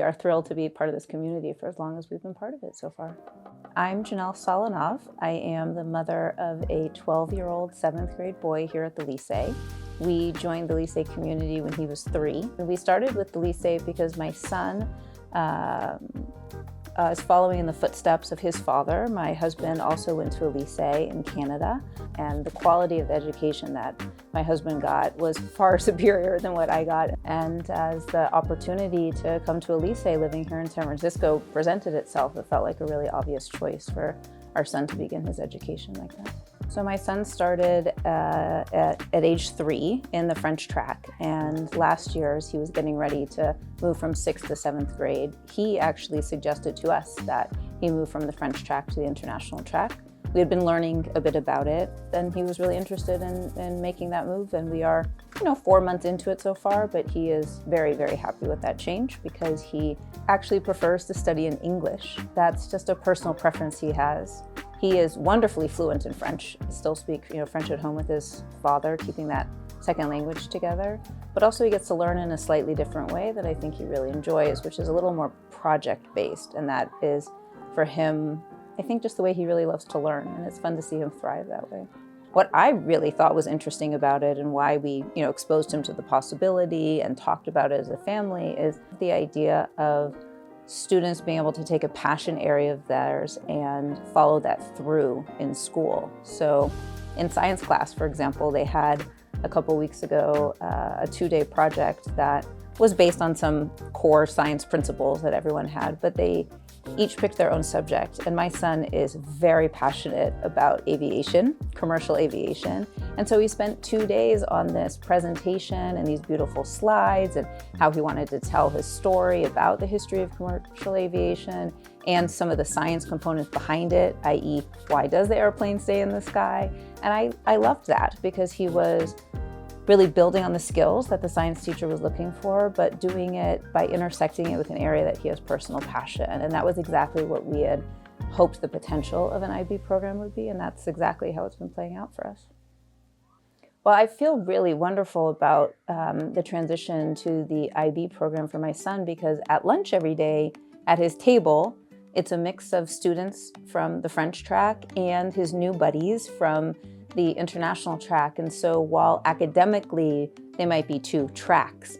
are thrilled to be part of this community for as long as we've been part of it so far. I'm Janelle Solinov. I am the mother of a 12-year-old 7th grade boy here at the Lycée. We joined the Lycée community when he was 3. And we started with the Lycée because my son is following in the footsteps of his father. My husband also went to a lycée in Canada, and the quality of education that my husband got was far superior than what I got. And as the opportunity to come to a lycée living here in San Francisco presented itself, it felt like a really obvious choice for our son to begin his education like that. So my son started at age 3 in the French track, and last year as he was getting ready to move from 6th to 7th grade, he actually suggested to us that he move from the French track to the international track. We had been learning a bit about it, and he was really interested in making that move, and we are 4 months into it so far, but he is very, very happy with that change because he actually prefers to study in English. That's just a personal preference he has. He is wonderfully fluent in French. Still speak French at home with his father, keeping that second language together. But also he gets to learn in a slightly different way that I think he really enjoys, which is a little more project-based. And that is, for him, I think just the way he really loves to learn. And it's fun to see him thrive that way. What I really thought was interesting about it and why we exposed him to the possibility and talked about it as a family is the idea of students being able to take a passion area of theirs and follow that through in school. So in science class, for example, they had a couple weeks ago a 2-day project that was based on some core science principles that everyone had, but they each picked their own subject. And my son is very passionate about aviation, commercial aviation. And so he spent 2 days on this presentation and these beautiful slides and how he wanted to tell his story about the history of commercial aviation and some of the science components behind it, i.e. why does the airplane stay in the sky? And I loved that because he was really building on the skills that the science teacher was looking for, but doing it by intersecting it with an area that he has personal passion. And that was exactly what we had hoped the potential of an IB program would be, and that's exactly how it's been playing out for us. Well, I feel really wonderful about the transition to the IB program for my son because at lunch every day at his table, it's a mix of students from the French track and his new buddies from the international track. And so while academically they might be 2 tracks,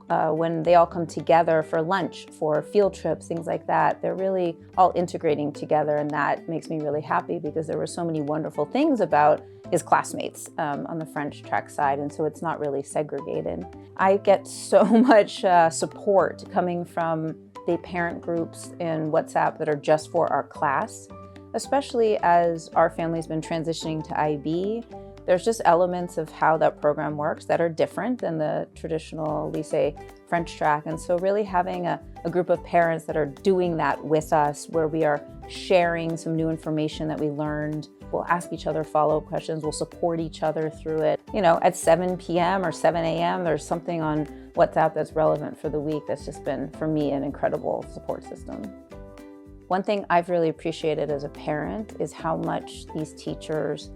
when they all come together for lunch, for field trips, things like that, they're really all integrating together, and that makes me really happy because there were so many wonderful things about his classmates on the French track side, and so it's not really segregated. I get so much support coming from the parent groups in WhatsApp that are just for our class. Especially as our family's been transitioning to IB, there's just elements of how that program works that are different than the traditional Lycée French track. And so really having a group of parents that are doing that with us, where we are sharing some new information that we learned, we'll ask each other follow-up questions, we'll support each other through it. At 7 p.m. or 7 a.m., there's something on WhatsApp that's relevant for the week that's just been, for me, an incredible support system. One thing I've really appreciated as a parent is how much these teachers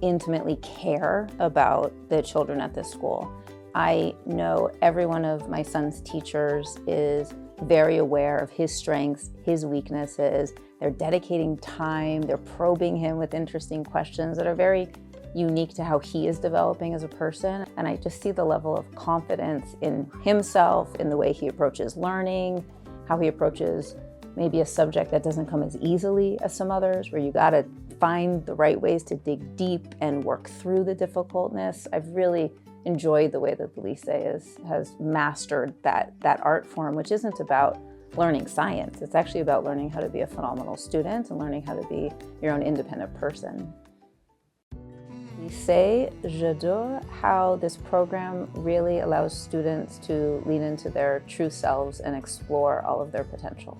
intimately care about the children at this school. I know every one of my son's teachers is very aware of his strengths, his weaknesses. They're dedicating time, they're probing him with interesting questions that are very unique to how he is developing as a person. And I just see the level of confidence in himself, in the way he approaches learning, how he approaches maybe a subject that doesn't come as easily as some others, where you gotta find the right ways to dig deep and work through the difficultness. I've really enjoyed the way that the Lycée has mastered that art form, which isn't about learning science. It's actually about learning how to be a phenomenal student and learning how to be your own independent person. Lycée J'adore, how this program really allows students to lean into their true selves and explore all of their potential.